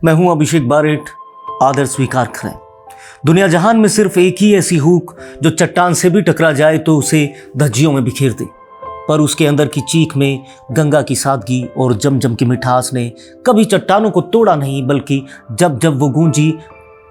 मैं हूं अभिषेक बारेट। आदर स्वीकार करें। दुनिया जहान में सिर्फ एक ही ऐसी हुक जो चट्टान से भी टकरा जाए तो उसे धज्जियों में बिखेर दे, पर उसके अंदर की चीख में गंगा की सादगी और जमजम की मिठास ने कभी चट्टानों को तोड़ा नहीं, बल्कि जब जब वो गूंजी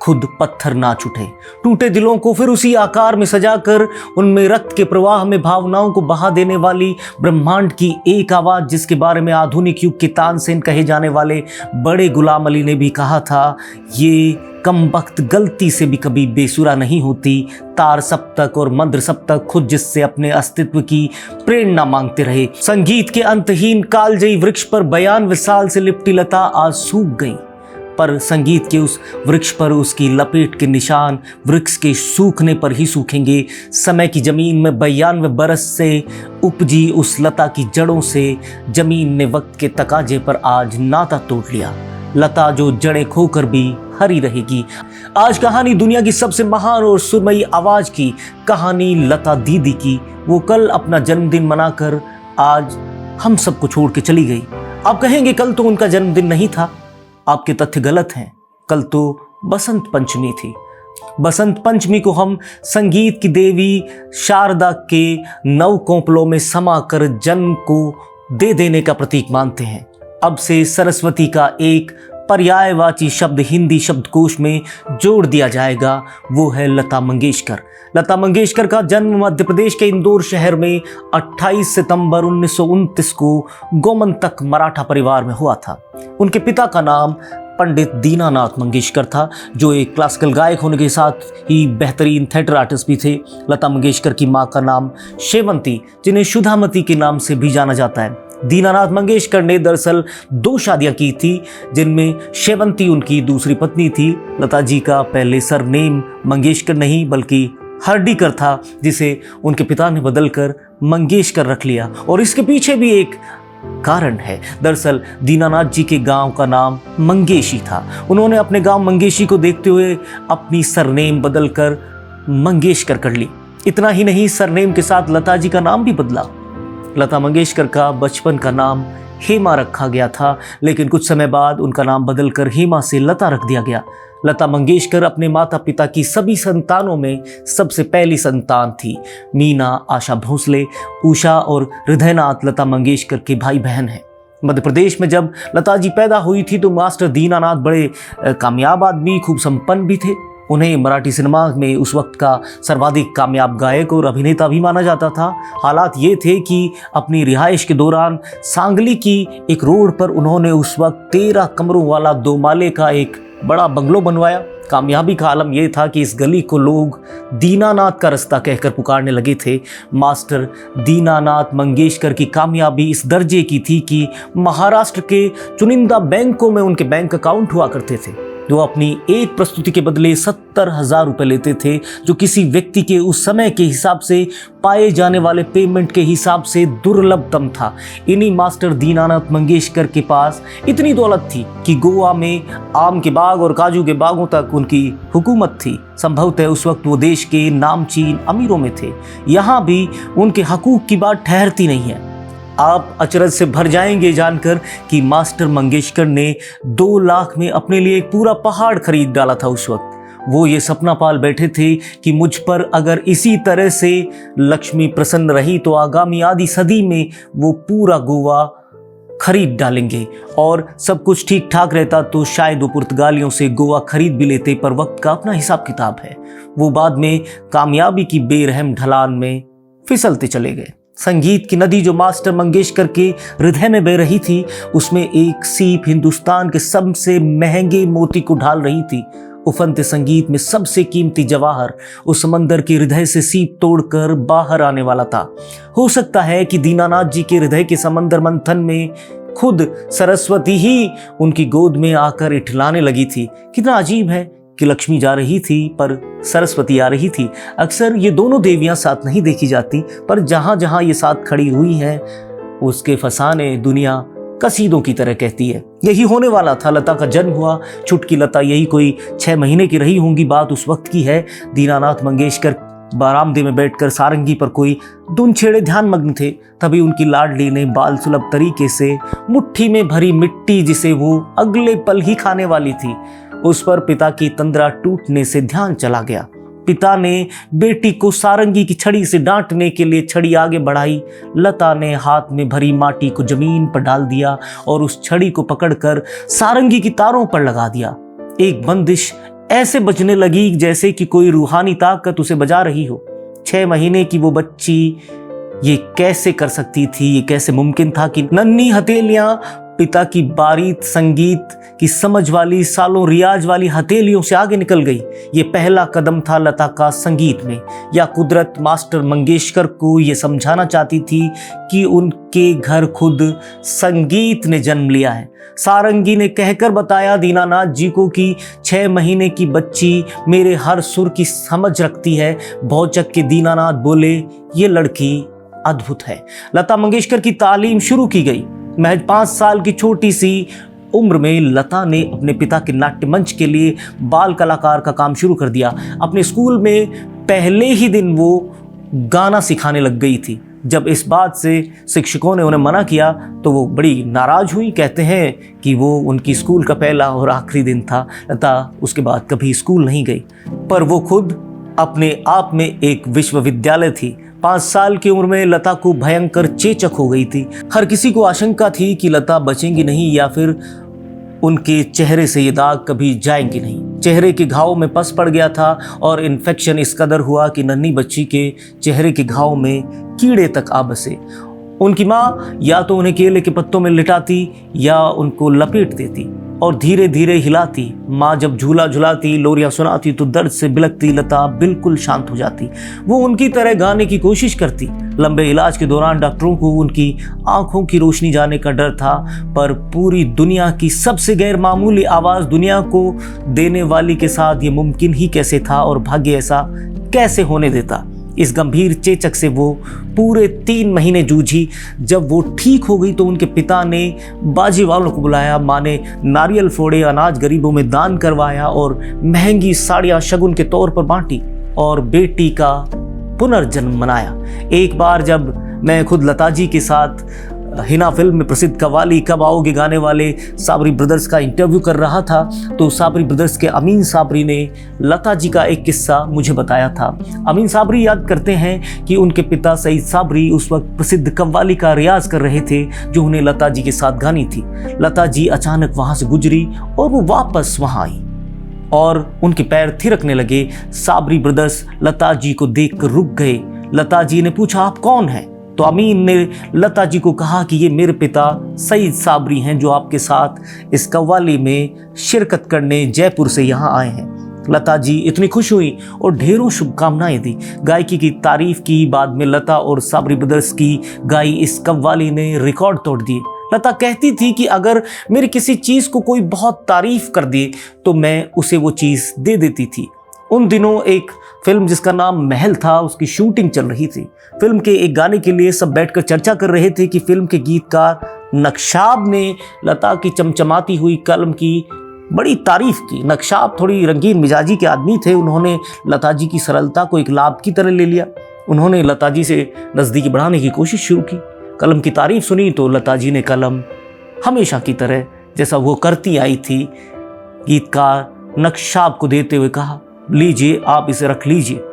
खुद पत्थर नाच उठे। टूटे दिलों को फिर उसी आकार में सजाकर उनमें रक्त के प्रवाह में भावनाओं को बहा देने वाली ब्रह्मांड की एक आवाज़, जिसके बारे में आधुनिक युग के तानसेन कहे जाने वाले बड़े गुलाम अली ने भी कहा था, ये कमबख्त गलती से भी कभी बेसुरा नहीं होती। तार सप्तक और मंद्र सप्तक खुद जिससे अपने अस्तित्व की प्रेरणा मांगते रहे। संगीत के अंतहीन कालजयी वृक्ष पर 92 साल से लिपटी लता आज सूख गई, पर संगीत के उस वृक्ष पर उसकी लपेट के निशान वृक्ष के सूखने पर ही सूखेंगे। समय की जमीन में 92 बरस से उपजी उस लता की जड़ों से जमीन ने वक्त के तकाजे पर आज नाता तोड़ लिया। लता जो जड़ें खोकर भी हरी रहेगी। आज कहानी दुनिया की सबसे महान और सुरमई आवाज की, कहानी लता दीदी की। वो कल अपना जन्मदिन मनाकर आज हम सबको छोड़ के चली गई। आप कहेंगे कल तो उनका जन्मदिन नहीं था। आपके तथ्य गलत हैं। कल तो बसंत पंचमी थी। बसंत पंचमी को हम संगीत की देवी शारदा के नव कोंपलों में समाकर जन्म को दे देने का प्रतीक मानते हैं। अब से सरस्वती का एक पर्यायवाची शब्द हिंदी शब्दकोश में जोड़ दिया जाएगा, वो है लता मंगेशकर। लता मंगेशकर का जन्म मध्य प्रदेश के इंदौर शहर में 28 सितंबर 1929 को गोमंतक मराठा परिवार में हुआ था। उनके पिता का नाम पंडित दीनानाथ मंगेशकर था, जो एक क्लासिकल गायक होने के साथ ही बेहतरीन थिएटर आर्टिस्ट भी थे। लता मंगेशकर की मां का नाम शेवंती, जिन्हें सुधामती के नाम से भी जाना जाता है। दीनानाथ मंगेशकर ने दरअसल 2 शादियां की थी, जिनमें शेवंती उनकी दूसरी पत्नी थी। लता जी का पहले सरनेम मंगेशकर नहीं बल्कि हर्डीकर था, जिसे उनके पिता ने बदलकर मंगेशकर रख लिया। और इसके पीछे भी एक कारण है। दरअसल दीनानाथ जी के गांव का नाम मंगेशी था। उन्होंने अपने गांव मंगेशी को देखते हुए अपनी सरनेम बदलकर मंगेशकर कर ली। इतना ही नहीं, सरनेम के साथ लता जी का नाम भी बदला। लता मंगेशकर का बचपन का नाम हेमा रखा गया था, लेकिन कुछ समय बाद उनका नाम बदलकर हेमा से लता रख दिया गया। लता मंगेशकर अपने माता पिता की सभी संतानों में सबसे पहली संतान थी। मीना, आशा भोसले, उषा और हृदयनाथ लता मंगेशकर के भाई बहन हैं। मध्य प्रदेश में जब लता जी पैदा हुई थी तो मास्टर दीनानाथ बड़े कामयाब आदमी, खूब संपन्न भी थे। उन्हें मराठी सिनेमा में उस वक्त का सर्वाधिक कामयाब गायक और अभिनेता भी माना जाता था। हालात ये थे कि अपनी रिहाइश के दौरान सांगली की एक रोड पर उन्होंने उस वक्त 13 कमरों वाला 2 माले का एक बड़ा बंगलो बनवाया। कामयाबी का आलम यह था कि इस गली को लोग दीनानाथ का रास्ता कहकर पुकारने लगे थे। मास्टर दीनानाथ मंगेशकर की कामयाबी इस दर्जे की थी कि महाराष्ट्र के चुनिंदा बैंकों में उनके बैंक अकाउंट हुआ करते थे, जो अपनी एक प्रस्तुति के बदले 70,000 रुपये लेते थे, जो किसी व्यक्ति के उस समय के हिसाब से पाए जाने वाले पेमेंट के हिसाब से दुर्लभतम था। इन्हीं मास्टर दीनानाथ मंगेशकर के पास इतनी दौलत थी कि गोवा में आम के बाग और काजू के बागों तक उनकी हुकूमत थी। संभवतः उस वक्त वो देश के नामचीन अमीरों में थे। यहाँ भी उनके हकूक की बात ठहरती नहीं है। आप अचरज से भर जाएंगे जानकर कि मास्टर मंगेशकर ने 2 लाख में अपने लिए एक पूरा पहाड़ खरीद डाला था। उस वक्त वो ये सपना पाल बैठे थे कि मुझ पर अगर इसी तरह से लक्ष्मी प्रसन्न रही तो आगामी आधी सदी में वो पूरा गोवा खरीद डालेंगे। और सब कुछ ठीक ठाक रहता तो शायद वो पुर्तगालियों से गोवा खरीद भी लेते, पर वक्त का अपना हिसाब किताब है। वो बाद में कामयाबी की बेरहम ढलान में फिसलते चले गए। संगीत की नदी जो मास्टर मंगेशकर के हृदय में बह रही थी, उसमें एक सीप हिंदुस्तान के सबसे महंगे मोती को ढाल रही थी। उफनते संगीत में सबसे कीमती जवाहर उस समंदर के हृदय से सीप तोड़कर बाहर आने वाला था। हो सकता है कि दीनानाथ जी के हृदय के समंदर मंथन में खुद सरस्वती ही उनकी गोद में आकर इठलाने लगी थी। कितना अजीब है कि लक्ष्मी जा रही थी पर सरस्वती आ रही थी। अक्सर ये दोनों देवियां साथ नहीं देखी जाती, पर जहां जहां ये साथ खड़ी हुई हैं उसके फसाने दुनिया कसीदों की तरह कहती है। यही होने वाला था। लता का जन्म हुआ। छुटकी लता यही कोई 6 महीने की रही होंगी। बात उस वक्त की है। दीनानाथ मंगेशकर बरामदे में बैठकर सारंगी पर कोई धुन छेड़े ध्यान मग्न थे। तभी उनकी लाडली ने बाल सुलभ तरीके से मुट्ठी में भरी मिट्टी, जिसे वो अगले पल ही खाने वाली थी, उस पर पिता की तंद्रा टूटने से ध्यान चला गया। पिता ने बेटी को सारंगी की छड़ी से डांटने के लिए छड़ी आगे बढ़ाई। लता ने हाथ में भरी माटी को जमीन पर डाल दिया और उस छड़ी को पकड़कर सारंगी की तारों पर लगा दिया। एक बंदिश ऐसे बजने लगी जैसे कि कोई रूहानी ताकत उसे बजा रही हो। 6 महीने की वो बच्ची ये कैसे कर सकती थी? ये कैसे मुमकिन था कि नन्ही हथेलियां पिता की बारीक संगीत की समझ वाली, सालों रियाज वाली हथेलियों से आगे निकल गई। ये पहला कदम था लता का संगीत में, या कुदरत मास्टर मंगेशकर को ये समझाना चाहती थी कि उनके घर खुद संगीत ने जन्म लिया है। सारंगी ने कहकर बताया दीनानाथ जी को कि 6 महीने की बच्ची मेरे हर सुर की समझ रखती है। भौचक के दीनानाथ बोले, ये लड़की अद्भुत है। लता मंगेशकर की तालीम शुरू की गई। महज 5 साल की छोटी सी उम्र में लता ने अपने पिता के नाट्य मंच के लिए बाल कलाकार का काम शुरू कर दिया। अपने स्कूल में पहले ही दिन वो गाना सिखाने लग गई थी। जब इस बात से शिक्षकों ने उन्हें मना किया तो वो बड़ी नाराज हुई। कहते हैं कि वो उनकी स्कूल का पहला और आखिरी दिन था। लता उसके बाद कभी स्कूल नहीं गई, पर वो खुद अपने आप में एक विश्वविद्यालय थी। 5 साल की उम्र में लता को भयंकर चेचक हो गई थी। हर किसी को आशंका थी कि लता बचेंगी नहीं, या फिर उनके चेहरे से ये दाग कभी जाएंगे नहीं। चेहरे के घाव में पस पड़ गया था और इन्फेक्शन इस कदर हुआ कि नन्ही बच्ची के चेहरे के घाव में कीड़े तक आ बसे। उनकी माँ या तो उन्हें केले के पत्तों में लिटाती या उनको लपेट देती और धीरे धीरे हिलाती। माँ जब झूला झुलाती, लोरियां सुनाती तो दर्द से बिलखती लता बिल्कुल शांत हो जाती। वो उनकी तरह गाने की कोशिश करती। लंबे इलाज के दौरान डॉक्टरों को उनकी आंखों की रोशनी जाने का डर था, पर पूरी दुनिया की सबसे गैर मामूली आवाज़ दुनिया को देने वाली के साथ ये मुमकिन ही कैसे था और भाग्य ऐसा कैसे होने देता। इस गंभीर चेचक से वो पूरे 3 महीने जूझी। जब वो ठीक हो गई तो उनके पिता ने बाजी वालों को बुलाया। माँ ने नारियल फोड़े, अनाज गरीबों में दान करवाया और महंगी साड़ियाँ शगुन के तौर पर बांटी और बेटी का पुनर्जन्म मनाया। एक बार जब मैं खुद लता जी के साथ हिना फिल्म में प्रसिद्ध कव्वाली कब आओगे गाने वाले साबरी ब्रदर्स का इंटरव्यू कर रहा था, तो साबरी ब्रदर्स के अमीन साबरी ने लता जी का एक किस्सा मुझे बताया था। अमीन साबरी याद करते हैं कि उनके पिता सईद साबरी उस वक्त प्रसिद्ध कव्वाली का रियाज कर रहे थे जो उन्हें लता जी के साथ गानी थी। लता जी अचानक वहाँ से गुजरी और वो वापस वहाँ आई और उनके पैर थिरकने लगे। साबरी ब्रदर्स लता जी को देख कर रुक गए। लता जी ने पूछा, आप कौन हैं? तो अमीन ने लता जी को कहा कि ये मेरे पिता सईद साबरी हैं जो आपके साथ इस कव्वाली में शिरकत करने जयपुर से यहाँ आए हैं। लता जी इतनी खुश हुई और ढेरों शुभकामनाएं दी। गायकी की तारीफ की। बाद में लता और साबरी ब्रदर्स की गाई इस कव्वाली ने रिकॉर्ड तोड़ दिए। लता कहती थी कि अगर मेरी किसी चीज़ को कोई बहुत तारीफ कर दे तो मैं उसे वो चीज़ दे देती थी। उन दिनों एक फिल्म जिसका नाम महल था, उसकी शूटिंग चल रही थी। फिल्म के एक गाने के लिए सब बैठकर चर्चा कर रहे थे कि फिल्म के गीतकार नक्शाब ने लता की चमचमाती हुई कलम की बड़ी तारीफ की। नक्शाब थोड़ी रंगीन मिजाजी के आदमी थे। उन्होंने लता जी की सरलता को एक लाभ की तरह ले लिया। उन्होंने लता जी से नज़दीकी बढ़ाने की कोशिश शुरू की। कलम की तारीफ सुनी तो लता जी ने कलम हमेशा की तरह जैसा वो करती आई थी गीतकार नक्शाब को देते हुए कहा, लीजिए आप इसे रख लीजिए।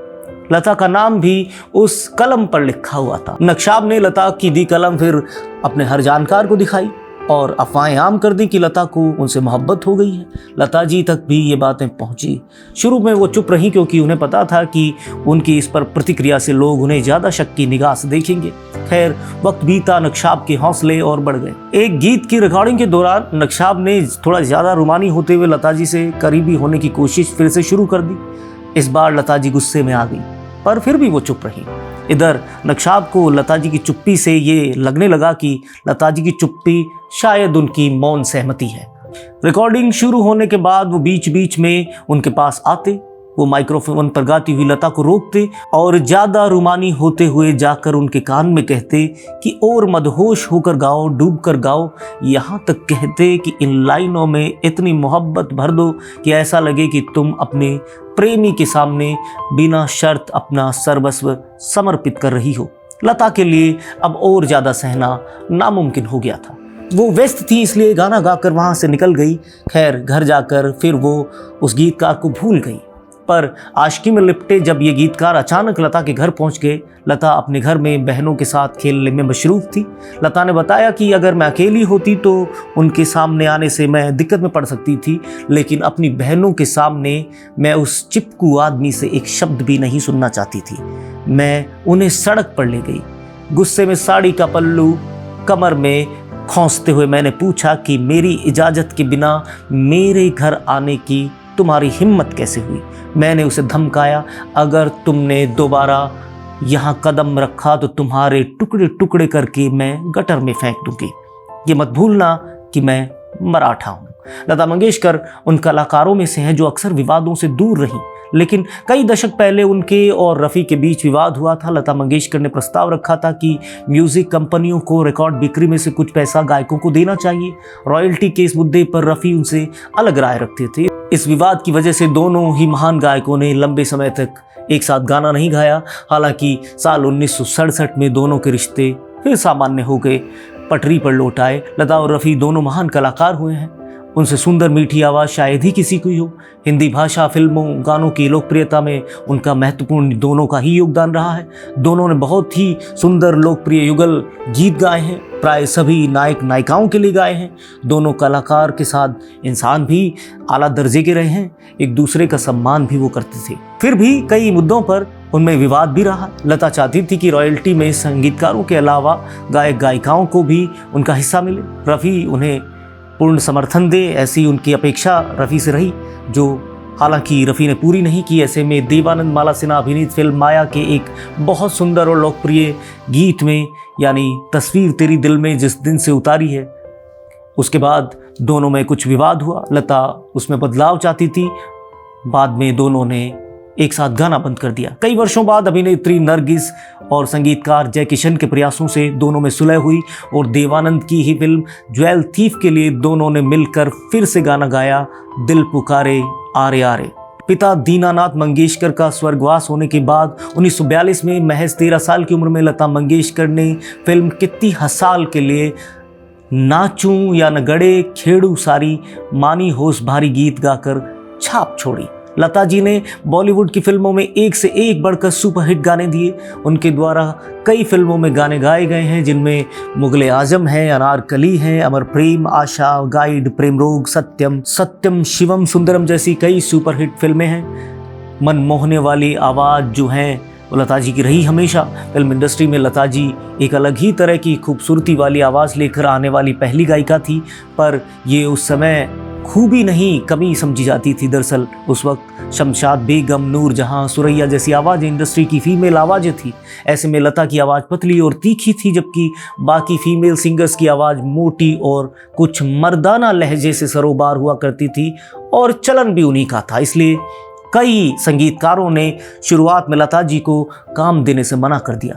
लता का नाम भी उस कलम पर लिखा हुआ था। नक्शाब ने लता की दी कलम फिर अपने हर जानकार को दिखाई और अफवाहें आम कर दी कि लता को उनसे मोहब्बत हो गई है। लता जी तक भी ये बातें पहुंची। शुरू में वो चुप रही क्योंकि उन्हें पता था कि उनकी इस पर प्रतिक्रिया से लोग उन्हें ज़्यादा शक की निगाह से देखेंगे। खैर वक्त बीता, नक्शाब के हौसले और बढ़ गए। एक गीत की रिकॉर्डिंग के दौरान नक्शाब ने थोड़ा ज़्यादा रुमानी होते हुए लता जी से करीबी होने की कोशिश फिर से शुरू कर दी। इस बार लता जी गुस्से में आ गई, पर फिर भी वो चुप रही। इधर नक्शाब को लता जी की चुप्पी से ये लगने लगा कि लता जी की चुप्पी शायद उनकी मौन सहमति है। रिकॉर्डिंग शुरू होने के बाद वो बीच बीच में उनके पास आते वो माइक्रोफोन पर गाती हुई लता को रोकते और ज़्यादा रुमानी होते हुए जाकर उनके कान में कहते कि और मदहोश होकर गाओ, डूब कर गाओ। यहाँ तक कहते कि इन लाइनों में इतनी मोहब्बत भर दो कि ऐसा लगे कि तुम अपने प्रेमी के सामने बिना शर्त अपना सर्वस्व समर्पित कर रही हो। लता के लिए अब और ज़्यादा सहना नामुमकिन हो गया था। वो व्यस्त थी इसलिए गाना गाकर वहाँ से निकल गई। खैर, घर जाकर फिर वो उस गीतकार को भूल गई। पर आशिकी में लिपटे जब ये गीतकार अचानक लता के घर पहुंच गए, लता अपने घर में बहनों के साथ खेलने में मशरूफ़ थी। लता ने बताया कि अगर मैं अकेली होती तो उनके सामने आने से मैं दिक्कत में पड़ सकती थी, लेकिन अपनी बहनों के सामने मैं उस चिपकू आदमी से एक शब्द भी नहीं सुनना चाहती थी। मैं उन्हें सड़क पर ले गई। गुस्से में साड़ी का पल्लू कमर में खौंसते हुए मैंने पूछा कि मेरी इजाज़त के बिना मेरे घर आने की तुम्हारी हिम्मत कैसे हुई। मैंने उसे धमकाया, अगर तुमने दोबारा यहाँ कदम रखा तो तुम्हारे टुकड़े टुकड़े करके मैं गटर में फेंक दूंगी। ये मत भूलना कि मैं मराठा हूँ। लता मंगेशकर उन कलाकारों में से हैं जो अक्सर विवादों से दूर रहीं, लेकिन कई दशक पहले उनके और रफ़ी के बीच विवाद हुआ था। लता मंगेशकर ने प्रस्ताव रखा था कि म्यूज़िक कंपनियों को रिकॉर्ड बिक्री में से कुछ पैसा गायकों को देना चाहिए। रॉयल्टी के इस मुद्दे पर रफ़ी उनसे अलग राय रखते थे। इस विवाद की वजह से दोनों ही महान गायकों ने लंबे समय तक एक साथ गाना नहीं गाया। हालांकि साल 1967 में दोनों के रिश्ते फिर सामान्य हो गए, पटरी पर लौट आए। लता और रफ़ी दोनों महान कलाकार हुए हैं। उनसे सुंदर मीठी आवाज़ शायद ही किसी की हो। हिंदी भाषा फिल्मों गानों की लोकप्रियता में उनका महत्वपूर्ण दोनों का ही योगदान रहा है। दोनों ने बहुत ही सुंदर लोकप्रिय युगल गीत गाए हैं, प्राय सभी नायक नायिकाओं के लिए गाए हैं। दोनों कलाकार के साथ इंसान भी आला दर्जे के रहे हैं, एक दूसरे का सम्मान भी वो करते थे। फिर भी कई मुद्दों पर उनमें विवाद भी रहा। लता चाहती थी कि रॉयल्टी में संगीतकारों के अलावा गायक गायिकाओं को भी उनका हिस्सा मिले। रफ़ी उन्हें पूर्ण समर्थन दे, ऐसी उनकी अपेक्षा रफ़ी से रही, जो हालांकि रफ़ी ने पूरी नहीं की। ऐसे में देवानंद माला सिन्हा अभिनीत फिल्म माया के एक बहुत सुंदर और लोकप्रिय गीत में, यानी तस्वीर तेरी दिल में जिस दिन से उतारी है, उसके बाद दोनों में कुछ विवाद हुआ। लता उसमें बदलाव चाहती थी, बाद में दोनों ने एक साथ गाना बंद कर दिया। कई वर्षों बाद अभिनेत्री नरगिस और संगीतकार जय किशन के प्रयासों से दोनों में सुलह हुई और देवानंद की ही फिल्म ज्वेल थीफ के लिए दोनों ने मिलकर फिर से गाना गाया, दिल पुकारे आरे आरे। पिता दीनानाथ मंगेशकर का स्वर्गवास होने के बाद 1942 में महज 13 साल की उम्र में लता मंगेशकर ने फिल्म कित्ती हसाल के लिए नाचूं या नगड़े खेड़ू सारी मानी होश भारी गीत गाकर छाप छोड़ी। लता जी ने बॉलीवुड की फिल्मों में एक से एक बढ़कर सुपरहिट गाने दिए। उनके द्वारा कई फिल्मों में गाने गाए गए हैं, जिनमें मुगले आजम है, अनारकली है, अमर प्रेम, आशा, गाइड, प्रेम रोग, सत्यम, सत्यम शिवम सुंदरम जैसी कई सुपरहिट फिल्में हैं। मन मोहने वाली आवाज़ जो है वो लता जी की रही हमेशा। फिल्म इंडस्ट्री में लता जी एक अलग ही तरह की खूबसूरती वाली आवाज़ लेकर आने वाली पहली गायिका थी, पर ये उस समय खूबी नहीं कमी समझी जाती थी। दरअसल उस वक्त शमशाद बेगम, नूर जहां, सुरैया जैसी आवाज़ें इंडस्ट्री की फीमेल आवाज़ें थी। ऐसे में लता की आवाज़ पतली और तीखी थी, जबकि बाकी फीमेल सिंगर्स की आवाज़ मोटी और कुछ मर्दाना लहजे से सरोबार हुआ करती थी और चलन भी उन्हीं का था। इसलिए कई संगीतकारों ने शुरुआत में लता जी को काम देने से मना कर दिया,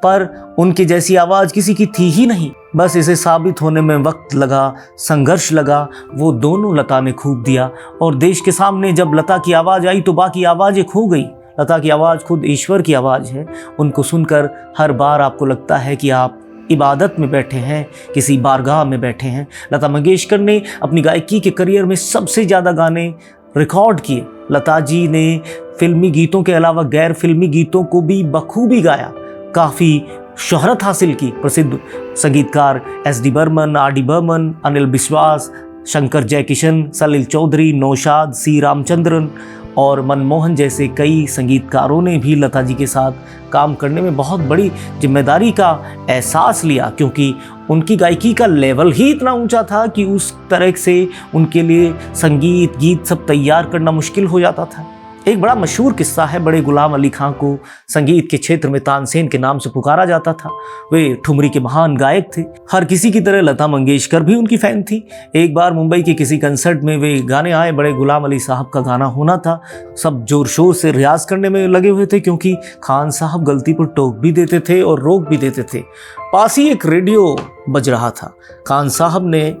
पर उनकी जैसी आवाज़ किसी की थी ही नहीं। बस इसे साबित होने में वक्त लगा, संघर्ष लगा, वो दोनों लता ने खूब दिया। और देश के सामने जब लता की आवाज़ आई तो बाकी आवाज़ें खो गई। लता की आवाज़ खुद ईश्वर की आवाज़ है। उनको सुनकर हर बार आपको लगता है कि आप इबादत में बैठे हैं, किसी बारगाह में बैठे हैं। लता मंगेशकर ने अपनी गायकी के करियर में सबसे ज़्यादा गाने रिकॉर्ड किए। लता जी ने फिल्मी गीतों के अलावा गैर फिल्मी गीतों को भी बखूबी गाया, काफ़ी शोहरत हासिल की। प्रसिद्ध संगीतकार एस.डी. बर्मन, आर.डी. बर्मन, अनिल बिश्वास, शंकर जयकिशन, सलिल चौधरी, नौशाद, सी रामचंद्रन और मनमोहन जैसे कई संगीतकारों ने भी लता जी के साथ काम करने में बहुत बड़ी जिम्मेदारी का एहसास लिया, क्योंकि उनकी गायकी का लेवल ही इतना ऊंचा था कि उस तरह से उनके लिए संगीत, गीत सब तैयार करना मुश्किल हो जाता था। एक बड़ा मशहूर किस्सा है, बड़े गुलाम अली खां को संगीत के क्षेत्र में तानसेन के नाम से पुकारा जाता था। वे ठुमरी के महान गायक थे। हर किसी की तरह लता मंगेशकर भी उनकी फैन थी। एक बार मुंबई के किसी कंसर्ट में वे गाने आए, बड़े गुलाम अली साहब का गाना होना था। सब जोर शोर से रियाज करने में लगे हुए थे, क्योंकि खान साहब गलती पर टोक भी देते थे और रोक भी देते थे। पास ही एक रेडियो बज रहा था। खान साहब ने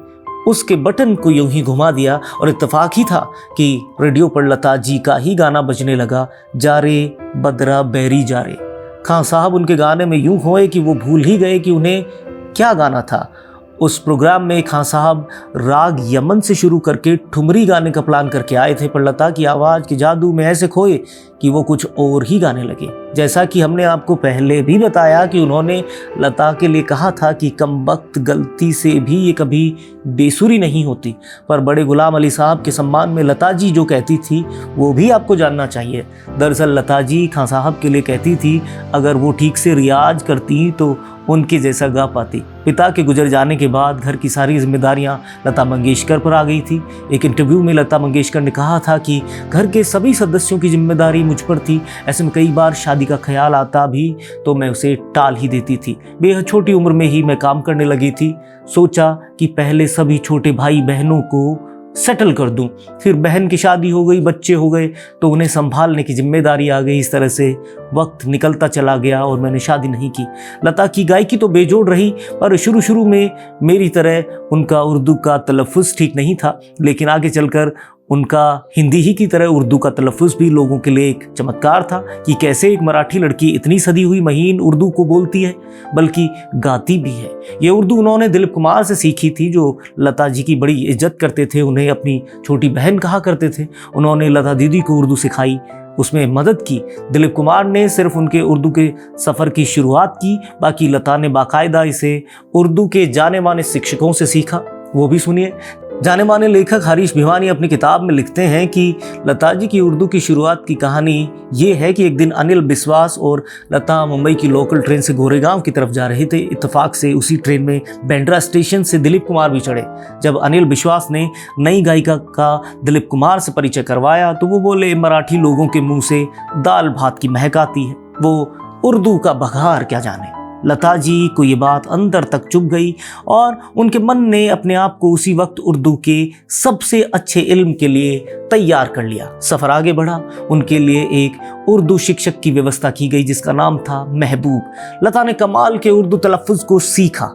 उसके बटन को यूं ही घुमा दिया और इत्तेफाक ही था कि रेडियो पर लता जी का ही गाना बजने लगा, जा रे बदरा बैरी जा रे। खान साहब उनके गाने में यूं खोए कि वो भूल ही गए कि उन्हें क्या गाना था। उस प्रोग्राम में खान साहब राग यमन से शुरू करके ठुमरी गाने का प्लान करके आए थे, पर लता की आवाज़ के जादू में ऐसे खोए कि वो कुछ और ही गाने लगे। जैसा कि हमने आपको पहले भी बताया कि उन्होंने लता के लिए कहा था कि कमबख्त गलती से भी ये कभी बेसुरी नहीं होती, पर बड़े गुलाम अली साहब के सम्मान में लता जी जो कहती थी वो भी आपको जानना चाहिए। दरअसल लता जी खान साहब के लिए कहती थी, अगर वो ठीक से रियाज करती तो उनके जैसा गा पाती। पिता के गुजर जाने के बाद घर की सारी जिम्मेदारियां लता मंगेशकर पर आ गई थी। एक इंटरव्यू में लता मंगेशकर ने कहा था कि घर के सभी सदस्यों की जिम्मेदारी मुझ पर थी। ऐसे में कई बार शादी का ख्याल आता भी तो मैं उसे टाल ही देती थी। बेहद छोटी उम्र में ही मैं काम करने लगी थी। सोचा कि पहले सभी छोटे भाई बहनों को सेटल कर दूं, फिर बहन की शादी हो गई, बच्चे हो गए तो उन्हें संभालने की जिम्मेदारी आ गई। इस तरह से वक्त निकलता चला गया और मैंने शादी नहीं की। लता की गायकी तो बेजोड़ रही, पर शुरू में मेरी तरह उनका उर्दू का तलफ़ुज़ ठीक नहीं था, लेकिन आगे चलकर उनका हिंदी ही की तरह उर्दू का तलफ़ुज़ भी लोगों के लिए एक चमत्कार था कि कैसे एक मराठी लड़की इतनी सदी हुई महीन उर्दू को बोलती है, बल्कि गाती भी है। ये उर्दू उन्होंने दिलीप कुमार से सीखी थी, जो लता जी की बड़ी इज्जत करते थे, उन्हें अपनी छोटी बहन कहा करते थे। उन्होंने लता दीदी को उर्दू सिखाई, उसमें मदद की। दिलीप कुमार ने सिर्फ उनके उर्दू के सफ़र की शुरुआत की, बाकी लता ने बाकायदा इसे उर्दू के जाने माने शिक्षकों से सीखा। वो भी सुनिए। जाने माने लेखक हरीश भिवानी अपनी किताब में लिखते हैं कि लता जी की उर्दू की शुरुआत की कहानी ये है कि एक दिन अनिल बिस्वास और लता मुंबई की लोकल ट्रेन से गोरेगांव की तरफ जा रहे थे। इत्तेफाक से उसी ट्रेन में बांद्रा स्टेशन से दिलीप कुमार भी चढ़े। जब अनिल बिस्वास ने नई गायिका का दिलीप कुमार से परिचय करवाया तो वो बोले, मराठी लोगों के मुंह से दाल भात की महक आती है, वो उर्दू का बघार क्या जाने। लता जी को ये बात अंदर तक चुभ गई और उनके मन ने अपने आप को उसी वक्त उर्दू के सबसे अच्छे इल्म के लिए तैयार कर लिया। सफ़र आगे बढ़ा। उनके लिए एक उर्दू शिक्षक की व्यवस्था की गई जिसका नाम था महबूब। लता ने कमाल के उर्दू तलफ़ुज़ को सीखा।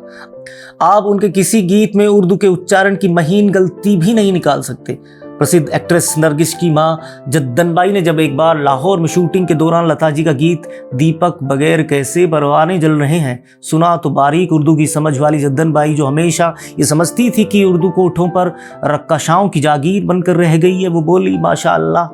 आप उनके किसी गीत में उर्दू के उच्चारण की महीन गलती भी नहीं निकाल सकते। प्रसिद्ध एक्ट्रेस नरगिस की मां जद्दन बाई ने जब एक बार लाहौर में शूटिंग के दौरान लता जी का गीत दीपक बगैर कैसे परवाने जल रहे हैं सुना तो बारीक उर्दू की समझ वाली जद्दन बाई, जो हमेशा ये समझती थी कि उर्दू कोठों पर रक्काशाओं की जागीर बनकर रह गई है, वो बोली, माशाअल्लाह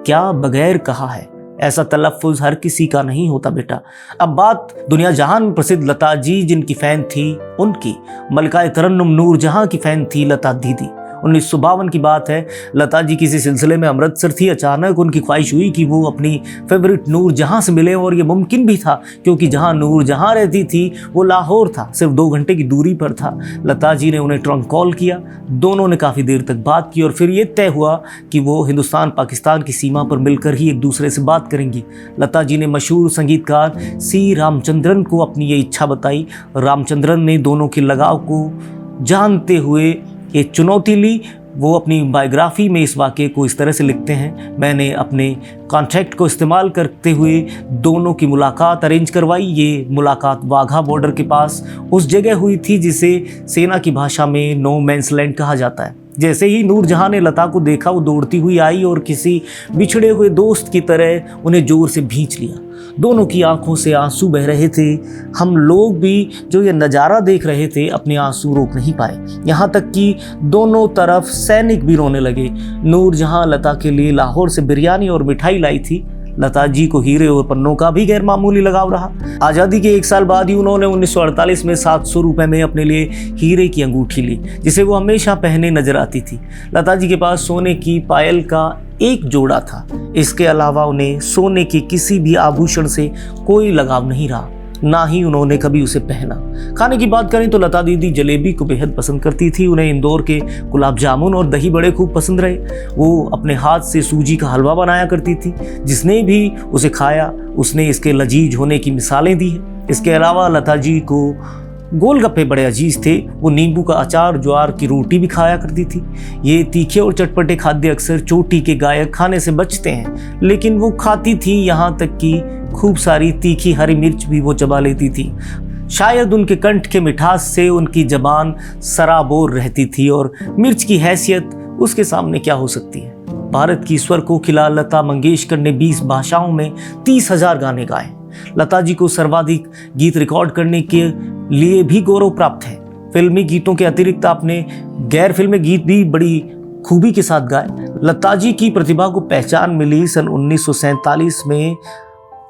क्या बगैर कहा है, ऐसा तलफ़ुज़ हर किसी का नहीं होता बेटा। अब बात दुनिया जहान में प्रसिद्ध लता जी जिनकी फ़ैन थी उनकी। मलकाए तरन्नुम नूर जहां की फ़ैन थी लता दीदी। 1952 की बात है। लता जी किसी सिलसिले में अमृतसर थी। अचानक उनकी ख्वाहिश हुई कि वो अपनी फेवरेट नूर जहां से मिले, और ये मुमकिन भी था क्योंकि जहां नूर जहां रहती थी वो लाहौर था, सिर्फ 2 घंटे की दूरी पर था। लता जी ने उन्हें ट्रंक कॉल किया। दोनों ने काफ़ी देर तक बात की और फिर ये तय हुआ कि वो हिंदुस्तान पाकिस्तान की सीमा पर मिलकर ही एक दूसरे से बात करेंगी। लता जी ने मशहूर संगीतकार सी रामचंद्रन को अपनी ये इच्छा बताई। रामचंद्रन ने दोनों के लगाव को जानते हुए एक चुनौती ली। वो अपनी बायोग्राफी में इस वाक़े को इस तरह से लिखते हैं, मैंने अपने कॉन्ट्रैक्ट को इस्तेमाल करते हुए दोनों की मुलाकात अरेंज करवाई। ये मुलाकात वाघा बॉर्डर के पास उस जगह हुई थी जिसे सेना की भाषा में नो मैंस लैंड कहा जाता है। जैसे ही नूर जहां ने लता को देखा वो दौड़ती हुई आई और किसी बिछड़े हुए दोस्त की तरह उन्हें जोर से भींच लिया। दोनों की आंखों से आंसू बह रहे थे। हम लोग भी जो ये नज़ारा देख रहे थे अपने आंसू रोक नहीं पाए, यहाँ तक कि दोनों तरफ सैनिक भी रोने लगे। नूर जहां लता के लिए लाहौर से बिरयानी और मिठाई लाई थी। लता जी को हीरे और पन्नों का भी गैर मामूली लगाव रहा। आज़ादी के 1 साल बाद ही उन्होंने 1948 में 700 रुपये में अपने लिए हीरे की अंगूठी ली, जिसे वो हमेशा पहने नजर आती थी। लता जी के पास सोने की पायल का एक जोड़ा था। इसके अलावा उन्हें सोने के किसी भी आभूषण से कोई लगाव नहीं रहा। ना ही उन्होंने कभी उसे पहना। खाने की बात करें तो लता दीदी जलेबी को बेहद पसंद करती थी। उन्हें इंदौर के गुलाब जामुन और दही बड़े खूब पसंद रहे। वो अपने हाथ से सूजी का हलवा बनाया करती थी। जिसने भी उसे खाया उसने इसके लजीज होने की मिसालें दी हैं। इसके अलावा लता जी को गोलगप्पे बड़े अजीज थे। वो नींबू का अचार, ज्वार की रोटी भी खाया करती थी। ये तीखे और चटपटे खाद्य अक्सर चोटी के गायक खाने से बचते हैं, लेकिन वो खाती थी। यहाँ तक कि खूब सारी तीखी हरी मिर्च भी वो चबा लेती थी। शायद उनके कंठ के मिठास से उनकी जबान सराबोर रहती थी और मिर्च की हैसियत उसके सामने क्या हो सकती है। भारत की स्वर कोकिला लता मंगेशकर ने 20 भाषाओं में 30,000 गाने गाए। लता जी को सर्वाधिक गीत रिकॉर्ड करने के लिए भी गौरव प्राप्त है। फिल्मी गीतों के अतिरिक्त आपने गैर फिल्मी गीत भी बड़ी खूबी के साथ गाए। लता जी की प्रतिभा को पहचान मिली सन 1947 में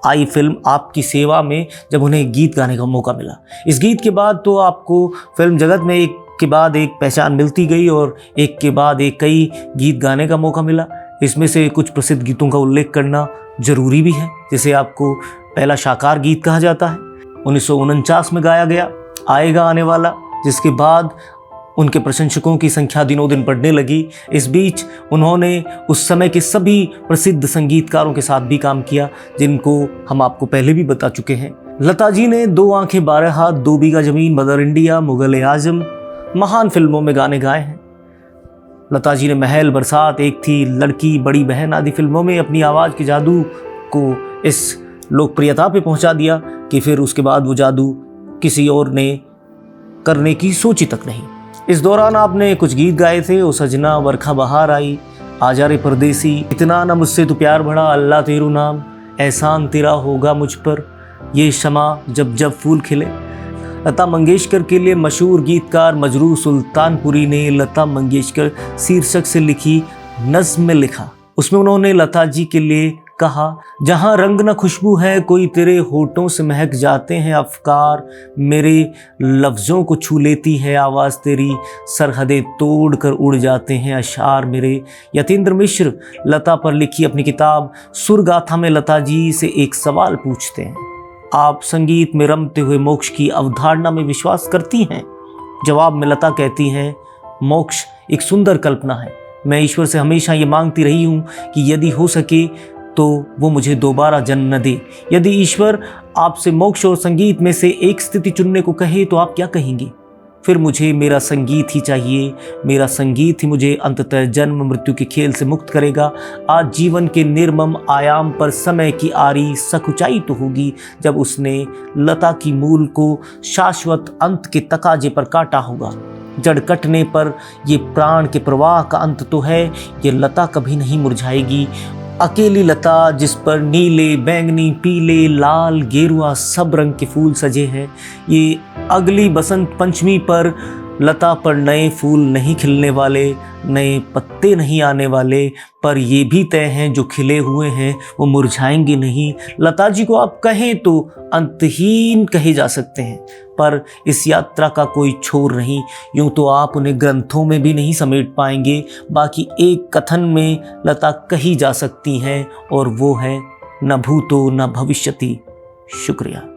आई फिल्म आपकी सेवा में, जब उन्हें गीत गाने का मौका मिला। इस गीत के बाद तो आपको फिल्म जगत में एक के बाद एक पहचान मिलती गई और एक के बाद एक कई गीत गाने का मौका मिला। इसमें से कुछ प्रसिद्ध गीतों का उल्लेख करना जरूरी भी है, जिसे आपको पहला शाकार गीत कहा जाता है। 1949 में गाया गया आएगा आने वाला, जिसके बाद उनके प्रशंसकों की संख्या दिनों दिन बढ़ने लगी। इस बीच उन्होंने उस समय के सभी प्रसिद्ध संगीतकारों के साथ भी काम किया, जिनको हम आपको पहले भी बता चुके हैं। लता जी ने 2 आंखें 12 हाथ, 2 बीघा जमीन, मदर इंडिया, मुगल ए आजम महान फिल्मों में गाने गाए हैं। लता जी ने महल, बरसात, एक थी लड़की, बड़ी बहन आदि फिल्मों में अपनी आवाज़ के जादू को इस लोकप्रियता पे पहुंचा दिया कि फिर उसके बाद वो जादू किसी और ने करने की सोची तक नहीं। इस दौरान आपने कुछ गीत गाए थे, ओ सजना, बरखा बहार आई, आजा रे परदेसी, इतना ना मुझसे तू प्यार बढ़ा, अल्लाह तेरू नाम, एहसान तेरा होगा मुझ पर, ये शमा जब जब फूल खिले। लता मंगेशकर के लिए मशहूर गीतकार मजरूह सुल्तानपुरी ने लता मंगेशकर शीर्षक से लिखी नज़्म में लिखा। उसमें उन्होंने लता जी के लिए कहा, जहाँ रंग न खुशबू है कोई तेरे होठों से महक जाते हैं अफकार, मेरे लफ्ज़ों को छू लेती है आवाज़ तेरी, सरहदें तोड़ कर उड़ जाते हैं अशार मेरे। यतीन्द्र मिश्र लता पर लिखी अपनी किताब सुरगाथा में लता जी से एक सवाल पूछते हैं, आप संगीत में रमते हुए मोक्ष की अवधारणा में विश्वास करती हैं? जवाब में लता कहती हैं, मोक्ष एक सुंदर कल्पना है। मैं ईश्वर से हमेशा ये मांगती रही हूँ कि यदि हो सके तो वो मुझे दोबारा जन्म न दे। यदि ईश्वर आपसे मोक्ष और संगीत में से एक स्थिति चुनने को कहे तो आप क्या कहेंगी? फिर मुझे मेरा संगीत ही चाहिए। मेरा संगीत ही मुझे अंततः जन्म मृत्यु के खेल से मुक्त करेगा। आज जीवन के निर्मम आयाम पर समय की आरी सकुचाई तो होगी जब उसने लता की मूल को शाश्वत अंत के तकाजे पर काटा होगा। जड़ कटने पर ये प्राण के प्रवाह का अंत तो है, ये लता कभी नहीं मुरझाएगी। अकेली लता जिस पर नीले, बैंगनी, पीले, लाल, गेरुआ सब रंग के फूल सजे हैं। ये अगली बसंत पंचमी पर लता पर नए फूल नहीं खिलने वाले, नए पत्ते नहीं आने वाले, पर ये भी तय हैं जो खिले हुए हैं वो मुरझाएंगे नहीं। लता जी को आप कहें तो अंतहीन कहे जा सकते हैं, पर इस यात्रा का कोई छोर नहीं। यूँ तो आप उन्हें ग्रंथों में भी नहीं समेट पाएंगे। बाकी एक कथन में लता कही जा सकती हैं और वो है, न भूतो न भविष्यति। शुक्रिया।